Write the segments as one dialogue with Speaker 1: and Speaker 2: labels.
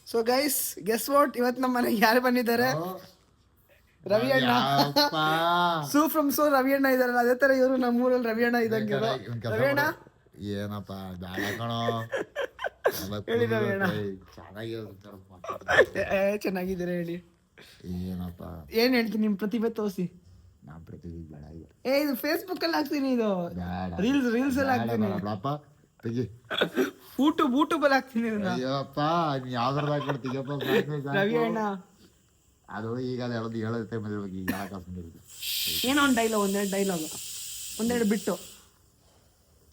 Speaker 1: So guys guess what, ಇವತ್ತು ನಮ್ಮ ಮನೆಗೆ ಯಾರು ಬಂದಿದ್ದಾರೆ? ರವಿ ಅಣ್ಣ. ಸೂ ಫ್ರಮ್ ಸೋ ರವಿ ಅಣ್ಣ ಇದಾರಲ್ಲ, ಅದೇ ತರ ಇವರು ನಮ್ಮೂರಲ್ಲಿ ರವಿ ಅಣ್ಣ ಇದ್ದಂಗೆ. ರವಿ ಅಣ್ಣ
Speaker 2: ಏನಪ್ಪ ಬ್ಯಾಡ ಕಣೋ.
Speaker 1: ಹೇಳಿ ರವಿ ಅಣ್ಣ. ಚೆನ್ನಾಗಿದ್ದೀರಾ ಹೇಳಿ.
Speaker 2: ಏನಪ್ಪ
Speaker 1: ಏನ್ ಹೇಳ್ತೀನಿ, ನಿಮ್ ಪ್ರತಿಭೆ ತೋರಿಸಿ.
Speaker 2: ನಾನ್ ಪ್ರತಿಭೆ ಬೇಡ.
Speaker 1: ಇದು ಫೇಸ್ಬುಕ್ ಅಲ್ಲಿ ಹಾಕ್ತೀನಿ, ಇದು ರೀಲ್ಸ್ ಅಲ್ಲಿ ಹಾಕ್ತೀನಿ, ಯೂಟ್ಯೂಬ್ ಅಲ್ಲಿ ಹಾಕ್ತೀನಿ.
Speaker 2: ಅಯ್ಯಪ್ಪ ಯಾವ್ದ್ರದ್ದು ಹಾಕೊಡ್ತೀಯಪ್ಪ
Speaker 1: ರವಿ ಅಣ್ಣ.
Speaker 2: ಅದು ಈಗ ಹೇಳೋದು ಹೇಳೋದಕ್ಕೆ ಬಂದಿರ್ಬೇಕು. ಈಗ ಹಾಕೊಂಡಿರ್ಬೇಕು.
Speaker 1: ಏನೋ ಒಂದು ಡೈಲಾಗ್, ಒಂದೆರಡು ಬಿಟ್ಟು.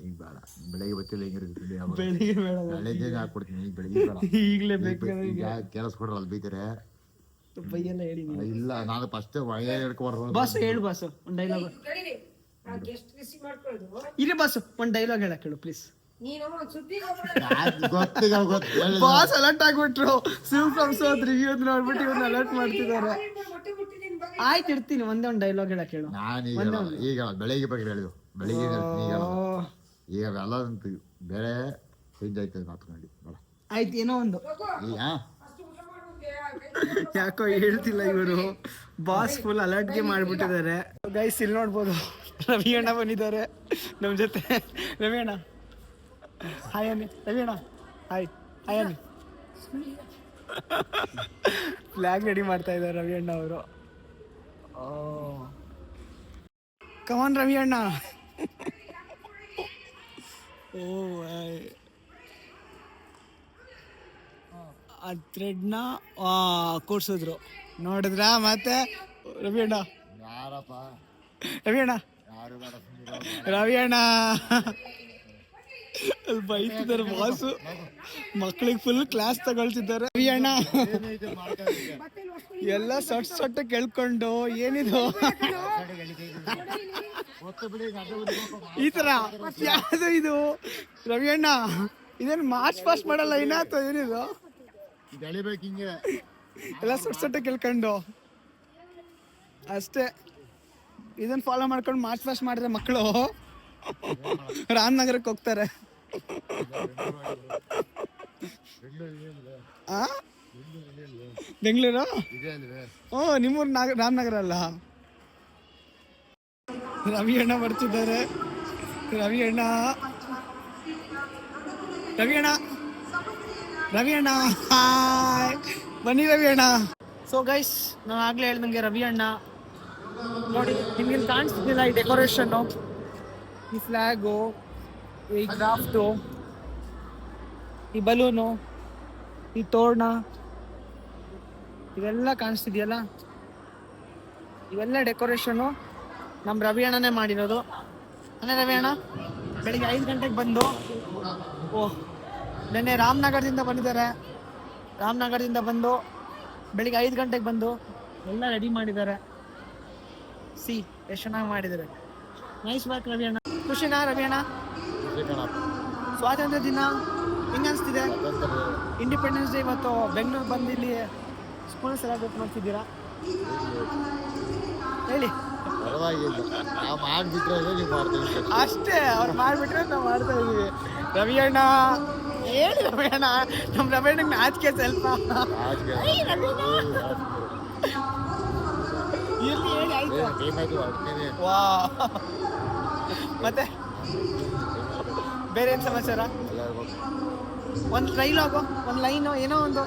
Speaker 2: ಈಗ ಬೇಡ, ಬೆಳಗ್ಗೆ ಗೊತ್ತಿಲ್ಲ ಹೆಂಗಿರುತ್ತೆ.
Speaker 1: ಬೆಳಿಗ್ಗೆ ಬೇಡ,
Speaker 2: ಬೆಳಗ್ಗೆ ಹಾಕೊಡ್ತೀನಿ. ಈಗ ಬೆಳಿಗ್ಗೆ ಬೇಡ,
Speaker 1: ಈಗಲೇ ಬೇಕು.
Speaker 2: ಈಗ ಕೆಲಸ ಕೊಡ್ರಲ್ಲ, ಅಲ್ಲಿ ಬೈತಾರೆ.
Speaker 1: ಬೈಯೆಲ್ಲ ಹೇಳಿ.
Speaker 2: ಇಲ್ಲ, ನಾನು ಫಸ್ಟ್ ಒಳ್ಳೆ ಹೇಳ್ಕೊಬಾರ್ದು.
Speaker 1: ಬಾಸ್ ಹೇಳು ಬಾಸ್, ಒಂದು ಡೈಲಾಗ್ ಇರಿ ಬಾಸ್, ಒಂದು ಡೈಲಾಗ್ ಹೇಳಕ್ ಹೇಳು ಪ್ಲೀಸ್. ಬಾಸ್ ಅಲರ್ಟ್ ಆಗ್ಬಿಟ್ರು. ಸಿಮ್ ಫ್ರಮ್ ಸೋತ್ ರಿವ್ಯೂ ನೋಡ್ಬಿಟ್ಟು ಇವ್ರನ್ನ ಅಲರ್ಟ್ ಮಾಡ್ತಿದ್ದಾರೆ. ಆಯ್ತು ಇರ್ತೀನಿ, ಒಂದೇ ಒಂದು ಡೈಲಾಗ್ ಹೇಳಕ್ ಹೇಳು.
Speaker 2: ನಾನು ಈಗ ಬೆಳಿಗ್ಗೆ ಬಗ್ಗೆ ಹೇಳಿದ್ರು. ಬೆಳಿಗ್ಗೆ ಈಗ ಎಲ್ಲ ಬೇರೆ ಚೇಂಜ್ ಆಯ್ತದೆ ಮಾತುಕೊಂಡು.
Speaker 1: ಆಯ್ತು, ಏನೋ ಒಂದು. ಯಾಕೋ ಹೇಳ್ತಿಲ್ಲ ಇವರು. ಬಾಸ್ ಫುಲ್ ಅಲರ್ಟ್ಗೆ ಮಾಡ್ಬಿಟ್ಟಿದ್ದಾರೆ. ಗೈಸ್ ಇಲ್ಲಿ ನೋಡ್ಬೋದು, ರವಿ ಅಣ್ಣ ಬಂದಿದ್ದಾರೆ ನಮ್ಮ ಜೊತೆ. ರವಿ ಅಣ್ಣ ಹಾಯ್ ಅನ್ನಿ. ರವಿ ಅಣ್ಣ ಹಾಯ್ ಅನ್ನಿ. ಫ್ಲಾಗ್ ರೆಡಿ ಮಾಡ್ತಾ ಇದ್ದಾರೆ ರವಿ ಅಣ್ಣ ಅವರು. ಕಮಾನ್ ರವಿ ಅಣ್ಣ. ಆ ಥ್ರೆಡ್ನ ಕೂಡ್ಸಿದ್ರು, ನೋಡಿದ್ರಾ? ಮತ್ತೆ ರವಿ ಅಣ್ಣ ಅಲ್ಲಿ ಬೈತಿದ್ದಾರೆ ಬಾಸು. ಮಕ್ಳಿಗೆ ಫುಲ್ ಕ್ಲಾಸ್ ತಗೊಳ್ತಿದ್ದಾರೆ. ರವಿ ಅಣ್ಣ ಎಲ್ಲ ಸೊಟ್ಟ ಕೇಳ್ಕೊಂಡು ಏನಿದು ಈ ತರ ಯಾವುದು ಇದು? ರವಿ ಅಣ್ಣ ಇದೇನು ಮಾರ್ಚ್ ಪಾಸ್ಟ್ ಮಾಡಲ್ಲ ಏನಾಯ್ತು? ಏನಿದು ಎಲ್ಲ ಸೊಟ್ಟ ಕೇಳ್ಕೊಂಡು ಅಷ್ಟೇ. ಇದನ್ನ ಫಾಲೋ ಮಾಡ್ಕೊಂಡು ಮಾರ್ಚ್ ಪಾಸ್ಟ್ ಮಾಡಿದ್ರೆ ಮಕ್ಕಳು ರಾಮನಗರಕ್ಕೆ ಹೋಗ್ತಾರೆ. ಬೆಂಗಳೂರು? ಓ, ನಿಮ್ಮೂರು ರಾಮನಗರ ಅಲ್ಲ? ರವಿ ಅಣ್ಣ ಬರ್ತಿದ್ದಾರೆ. ರವಿ ಅಣ್ಣ ಹಾಯ್, ಬನ್ನಿ ರವಿ ಅಣ್ಣ. ಸೊ ಗೈಸ್, ನಾನು ಆಗ್ಲೇ ಹೇಳ್ದಂಗೆ ರವಿ ಅಣ್ಣ ನೋಡಿ, ನಿಮ್ಗೆ ಕಾಣಿಸ್ತಿದ್ದಿಲ್ಲ ಈ ಡೆಕೋರೇಷನ್ನು, ಈ ಫ್ಲ್ಯಾಗು, ಈ ಕ್ರಾಫ್ಟು, ಈ ಬಲೂನು, ಈ ತೋರಣ, ಇವೆಲ್ಲ ಕಾಣಿಸ್ತಿದೆಯಲ್ಲ, ಇವೆಲ್ಲ ಡೆಕೋರೇಷನ್ನು ನಮ್ಮ ರವಿ ಅಣ್ಣನೇ ಮಾಡಿರೋದು. ಅದೇ ರವಿ ಅಣ್ಣ ಬೆಳಿಗ್ಗೆ 5 ಗಂಟೆಗೆ ಬಂದು, ನೆನ್ನೆ ರಾಮನಗರದಿಂದ ಬಂದಿದ್ದಾರೆ. ರಾಮನಗರದಿಂದ ಬಂದು ಬೆಳಿಗ್ಗೆ 5 ಗಂಟೆಗೆ ಬಂದು ಎಲ್ಲ ರೆಡಿ ಮಾಡಿದ್ದಾರೆ. ಎಷ್ಟು ಚೆನ್ನಾಗಿ ಮಾಡಿದ್ದಾರೆ. ನೈಸ್ ವರ್ಕ್ ರವಿ ಅಣ್ಣ. ಖುಷಿನಾ ರವಿ ಅಣ್ಣ? ಸ್ವಾತಂತ್ರ್ಯ ದಿನ ಹೆಂಗೆ ಅನಿಸ್ತಿದೆ? ಇಂಡಿಪೆಂಡೆನ್ಸ್ ಡೇ ಇವತ್ತು ಬೆಂಗಳೂರು ಬಂದು ಇಲ್ಲಿ ಸ್ಕೂಲ್ ಸೆಲೆಬ್ರೇಟ್ ಮಾಡ್ತಿದ್ದೀರಾ? ಹೇಳಿ. ಅಷ್ಟೇ, ಅವ್ರು ಮಾಡಿಬಿಟ್ರೆ ನಾವು ಮಾಡ್ತಾ ಇದೀವಿ. ರವಿ ಅಣ್ಣ ಹೇಳಿ. ರವಿ ಅಣ್ಣ, ನಮ್ಮ ರವಿ ಅಣ್ಣಗೆ ನಾಚಿಕೆ ಸ್ವಲ್ಪ. ಇರ್ಲಿ ಹೇಳಿ, ಆಯ್ತು. ವಾ, ಮತ್ತೆ ಬೇರೆ ಏನು ಸಮಾಚಾರ? ಒಂದು ಡೈಲಾಗು, ಒಂದು ಲೈನು, ಏನೋ ಒಂದು.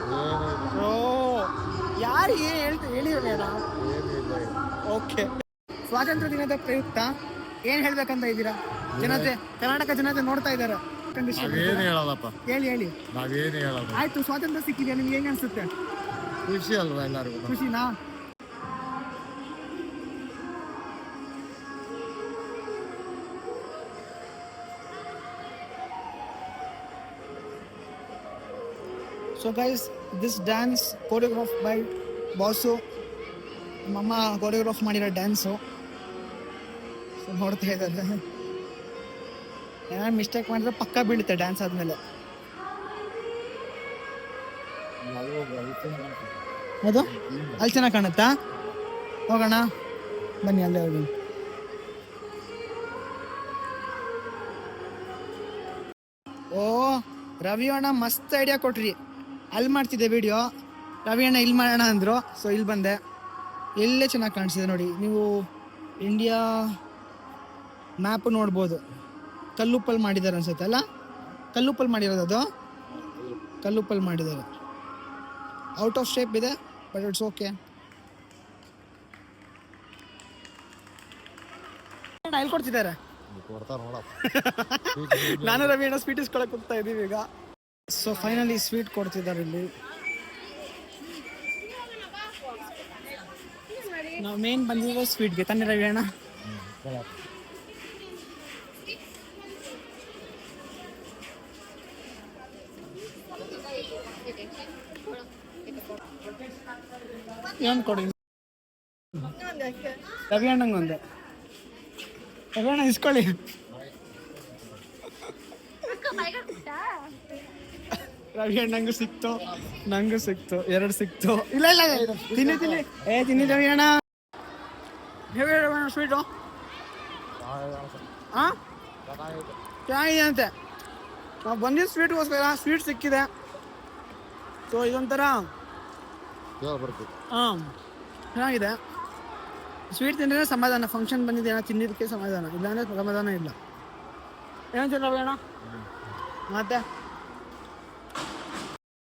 Speaker 1: ಯಾರು ಏನು ಹೇಳಿ ರವಿ ಅಣ್ಣ. ಓಕೆ, ಸ್ವಾತಂತ್ರ್ಯ ದಿನದ ಪ್ರಯುಕ್ತ ಏನ್ ಹೇಳ್ಬೇಕಂತ ಇದ್ದೀರಾ? ಜನತೆ, ಕರ್ನಾಟಕ ಜನತೆ ನೋಡ್ತಾ ಇದ್ದಾರೆ. ಹೇಳಿ. ಆಯ್ತು, ಸ್ವಾತಂತ್ರ್ಯ ಸಿಕ್ಕಿದೆ, ನಿಮ್ಗೆ ಹೆಂಗ ಅನ್ಸುತ್ತೆ?
Speaker 2: ಖುಷಿ ಅಲ್ವಾ? ಎಲ್ಲರಿಗೂ
Speaker 1: ಖುಷಿನಾ? So guys, this dance choreographed by Bosu. ಮಮ್ಮ ಕೊರಿಯೋಗ್ರಾಫ್ ಮಾಡಿರೋ ಡ್ಯಾನ್ಸು ನೋಡ್ತಾ ಇದ್ದಾರೆ. ಏನಾದ್ರು ಮಿಸ್ಟೇಕ್ ಮಾಡಿದ್ರೆ ಪಕ್ಕ ಬೀಳುತ್ತೆ ಡ್ಯಾನ್ಸ್ ಆದಮೇಲೆ. ಅದು ಅಲ್ಲಿ ಚೆನ್ನಾಗಿ ಕಾಣುತ್ತಾ? ಹೋಗೋಣ ಬನ್ನಿ, ಅಲ್ಲೇ ಹೋಗೋಣ. ಓ ರವಿ ಅಣ್ಣ ಮಸ್ತ್ ಐಡಿಯಾ ಕೊಟ್ರಿ. ಅಲ್ಲಿ ಮಾಡ್ತಿದ್ದೆ ವಿಡಿಯೋ, ರವಿ ಅಣ್ಣ ಇಲ್ಲಿ ಮಾಡೋಣ ಅಂದರು. ಸೊ ಇಲ್ಲಿ ಬಂದೆ. ಎಲ್ಲೇ ಚೆನ್ನಾಗಿ ಕಾಣಿಸಿದೆ ನೋಡಿ, ನೀವು ಇಂಡಿಯಾ ಮ್ಯಾಪು ನೋಡ್ಬೋದು. ಕಲ್ಲುಪ್ಪಲ್ಲಿ ಮಾಡಿದ್ದಾರೆ ಅನ್ಸುತ್ತೆ ಅಲ್ಲ, ಕಲ್ಲುಪ್ಪಲ್ಲಿ ಮಾಡಿರೋದು ಅದು, ಕಲ್ಲುಪ್ಪಲ್ಲಿ ಮಾಡಿದ್ದಾರೆ. ಔಟ್ ಆಫ್ ಶೇಪ್ ಇದೆ, ಬಟ್ ಇಟ್ಸ್ ಓಕೆ. ಎಲ್ಲಿ ಕೊಡ್ತಿದ್ದಾರೆ? ನಾನು ರವಿ ಅಣ್ಣ ಸ್ವೀಟ್ ಇಸ್ಕೊಳಕ್ ಹೋಗ್ತಾ ಇದೀವಿ ಈಗ. ಸೊ ಫೈನಲಿ ಸ್ವೀಟ್ ಕೊಡ್ತಿದ್ದಾರೆ ಇಲ್ಲಿ. ನಾವು ಮೇನ್ ಬಂದಿರೋ ಸ್ವೀಟ್ಗೆ ತಾನೇ ರವಿ ಅಣ್ಣ? ಏನು ಕೊಡಿ ರವಿ ಅಣ್ಣಂಗೊಂದೆ. ರವಿ ಅಣ್ಣ ಇಸ್ಕೊಳ್ಳಿ. ರವಿ ಅಣ್ಣಂಗೂ ಸಿಕ್ತು, ನಂಗೂ ಸಿಕ್ತು, 2 ಸಿಕ್ತು. ಇಲ್ಲ ಇಲ್ಲ ತಿನ್ನಿ ತಿನ್ನಿ ರವಿ ಅಣ್ಣ. ಹೇಳಿ ರವಿ ಅಣ್ಣ ಸ್ವೀಟು ಹಾಂ ಚೆನ್ನಾಗಿದೆ ಅಂತೆ. ನಾವು ಬಂದಿದ್ದು ಸ್ವೀಟ್ಗೋಸ್ಕರ, ಸ್ವೀಟ್ ಸಿಕ್ಕಿದೆ. ಸೊ ಇದೊಂಥರ ಹಾಂ ಚೆನ್ನಾಗಿದೆ. ಸ್ವೀಟ್ ತಿಂದರೆ ಸಮಾಧಾನ. ಫಂಕ್ಷನ್ ಬಂದಿದೆ ಏನೋ ತಿನ್ನಿದ್ದಕ್ಕೆ ಸಮಾಧಾನ, ಇಲ್ಲಾಂದರೆ ಸಮಾಧಾನ ಇಲ್ಲ. ಏನಂತೀರ ರವಿ ಅಣ್ಣ? ಮತ್ತೆ